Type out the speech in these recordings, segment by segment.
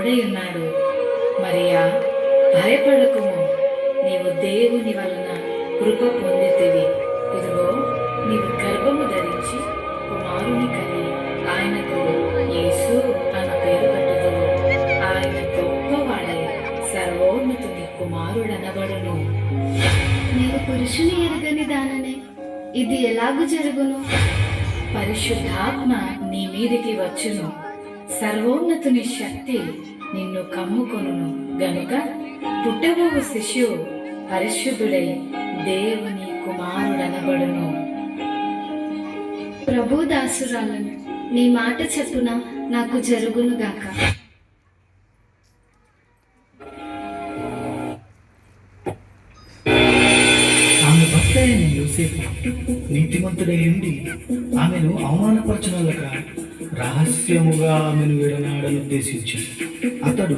తోడై ఉన్నాడు. మరియా, భయపడకుము, నీవు దేవుని వలన కృప పొందితివి. ఇదిగో, నీవు గర్భము ధరించి కుమారుని కని ఆయనకు యేసు అను పేరు పెట్టుదువు. ఆయన గొప్పవాడై సర్వోన్నతుని కుమారుడనబడును. నేను పురుషుని ఎరగని దాననే, ఇది ఎలాగు జరుగును? పరిశుద్ధాత్మ నీ మీదికి వచ్చును, సర్వోన్నతుని శక్తి నిన్ను కమ్ముకొనును గనుక పుట్టబోవు శిశువు పరిశుద్ధుడై దేవుని కుమారుడనబడును. ప్రభు దాసురాలను, నీ మాట చెప్పున నాకు జరుగునుగాక. ఆమె భర్త అయిన యోసేపు నీతిమంతుడై ఉండి ఆమెను అవమానపరచనలక రహస్యముగా ఆమెను విడనాడని ఉద్దేశించి అతడు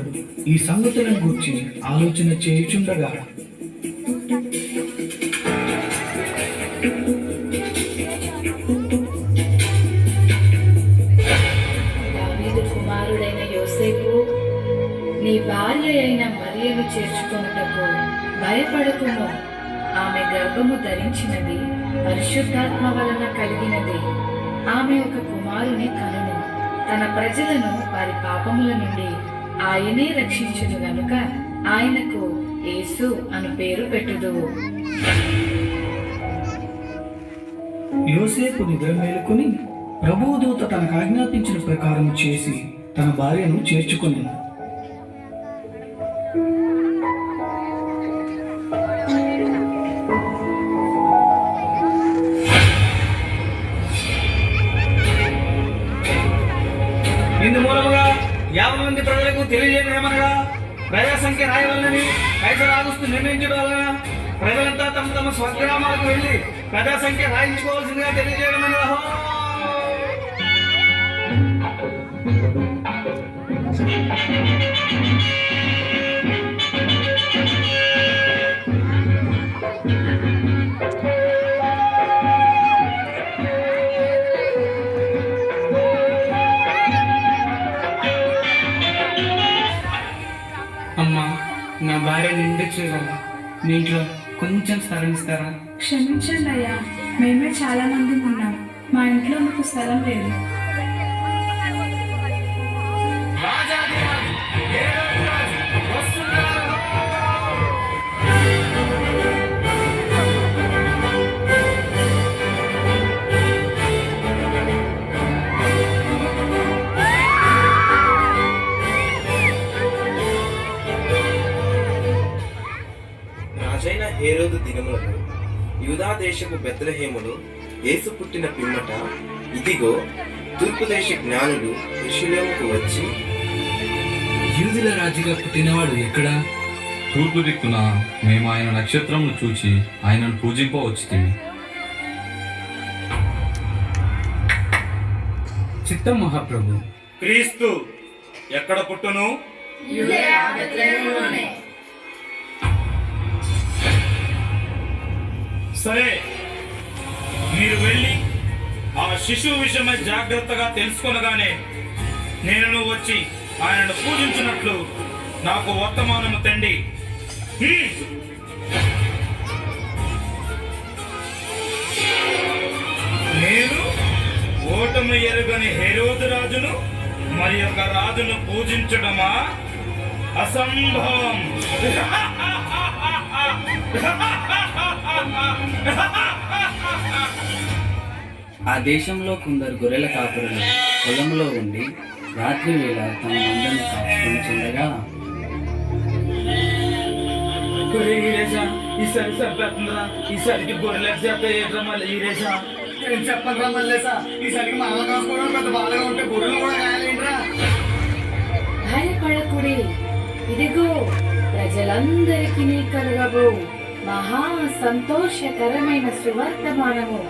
ఈ సంగతులను గూర్చి ఆలోచన చేయుచుండగా దావీదు కుమారుడైన యోసేపు, నీ భార్య అయిన మరియను చేర్చుకొనుటకు భయపడకుము. ఆమె గర్భము ధరించినది పరిశుద్ధాత్మ వలన కలిగినది. ఆమె ఒక కుమారుని కనును. తన ప్రజలను వారి పాపముల నుండి ఆయనే రక్షించును గనుక ఆయనకు యేసు అను పేరు పెట్టుదువు. యోసేపు నిద్ర మేలుకొని ప్రభువు దూత తనకు ఆజ్ఞాపించిన ప్రకారం చేసి తన భార్యను చేర్చుకొనెను. ఇందు మూలముగా 50 మంది ప్రజలకు తెలియజేయమనగా ప్రజా సంఖ్య రాయవలనని కైసర్ ఆగస్టు నిర్ణయించడం వలన ప్రజలంతా తమ తమ స్వగ్రామాలకు వెళ్ళి ప్రజా సంఖ్య రాయించుకోవాల్సిందిగా తెలియజేయమని. అమ్మా, నా భార్య నిండు చూడాలి, మీ ఇంట్లో కొంచెం స్థలం ఇస్తారా? క్షమించండి అయ్యా, మేమే చాలా మంది ఉన్నాం, మా ఇంట్లో మీకు స్థలం లేదు. రాజైన హేరోదు దినములలో యూదా దేశపు బెత్లెహేములో యేసు పుట్టిన పిమ్మట ఇదిగో తూర్పు దేశ జ్ఞానులు యెరూషలేముకు వచ్చి, యూదుల రాజుగా పుట్టినవాడు ఎక్కడా? తూర్పు దిక్కున మేము ఆయన నక్షత్రమును చూచి ఆయనను పూజింపవచ్చితిమి. చిత్తం మహాప్రభు. క్రీస్తు ఎక్కడ పుట్టును? సరే, మీరు వెళ్ళి ఆ శిశువు విషయమై జాగ్రత్తగా తెలుసుకొనగానే నేను వచ్చి ఆయనను పూజించినట్లు నాకు వర్తమానము తండి. నేను ఓటమి ఎరుగని హేరోదు రాజును మరి యొక్క రాజును పూజించడమా? అసంభవం. ఆ దేశంలో కొందరు గొర్రెల కాపురులు పొలంలో ఉండి రాత్రి వేళ తమ మందను కాచుకొని చెందగా, ఈసారి సరిపోతుందా? ఈసారికి గొర్రెలకు చేత ఏట్రా మళ్ళీ ఈరేసా? నేను చెప్పరా మళ్ళేసా? ఈసారికి మనల్ని కాసుకోవడం పెద్ద బాధగా ఉంటే గొర్రెలు కూడా కాయాలేంట్రా? భయపడకుడి, ఇదిగో ప్రజలందరికీ కలగబో మహా సంతోషకరమైన సువర్తమానము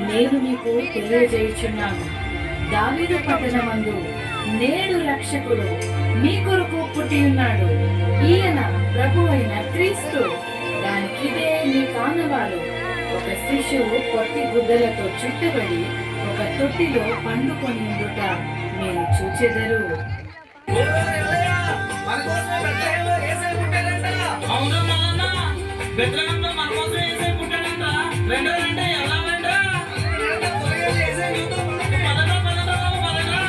నేను మీకు తెలియజేయుచున్నాను. దావీదు పట్టణమందు నేడు రక్షకుడు మీ కొరకు పుట్టి ఉన్నాడు. ఈయన ప్రభువైన క్రీస్తు. దానికిదే మీ కానవాలు. ఒక శిశువు పొట్టి గుడ్డలతో చుట్టబడి ఒక తొట్టిలో పండుకొని ఉండుట మీరు చూచెదరు. ఓ ఎల్లయ్య, మన కోసమే బెత్లెహేములో యేసయ్య పుట్టాడంట. అవును మల్లన్న, బెత్లెహేములో మన కోసం యేసయ్య పుట్టాడంట. రెండో రండి, ఎలా రండి? త్వరగా యేసయ్య చూద్దాం. పదరా, పదరా, పదరా.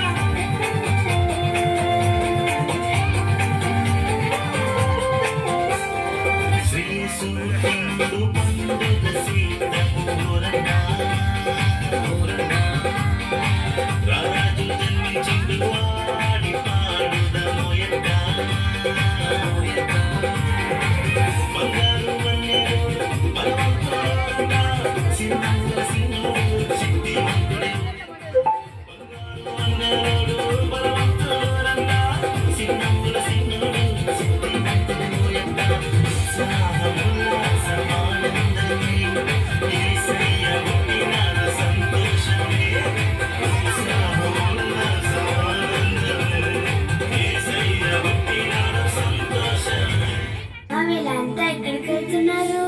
వీళ్ళంతా ఎక్కడికి వెళ్తున్నారు?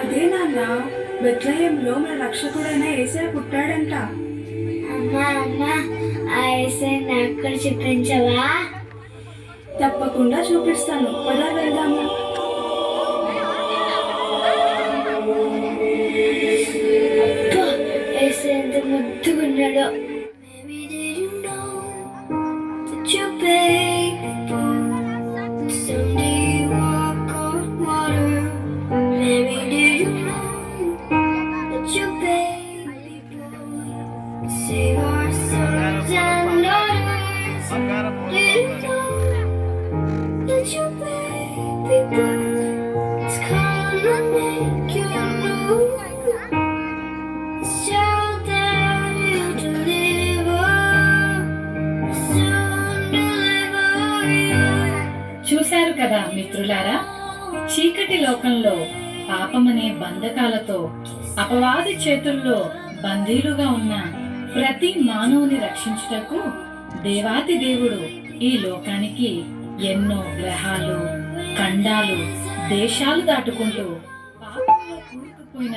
అదే నాన్న, బెత్లెహేంలో మన రక్షకుడైన యేసయ్య పుట్టాడంట. అమ్మా అమ్మా, ఆ యేసయ్యని నాకు కూడా చూపించవా? తప్పకుండా చూపిస్తాను, పద వెళ్దాము. అబ్బా, యేసయ్య ఎంత ముద్దుగున్నాడో. చూశారు కదా మిత్రులారా, చీకటి లోకంలో పాపమనే బంధకాలతో అపవాది చేతుల్లో బందీలుగా ఉన్న ప్రతి మానవుని రక్షించుటకు దేవాతి దేవుడు ఈ లోకానికి ఎన్నో గ్రహాలు, ఖండాలు, దేశాలు దాటుకుంటూ పాపంలో కూరుకుపోయిన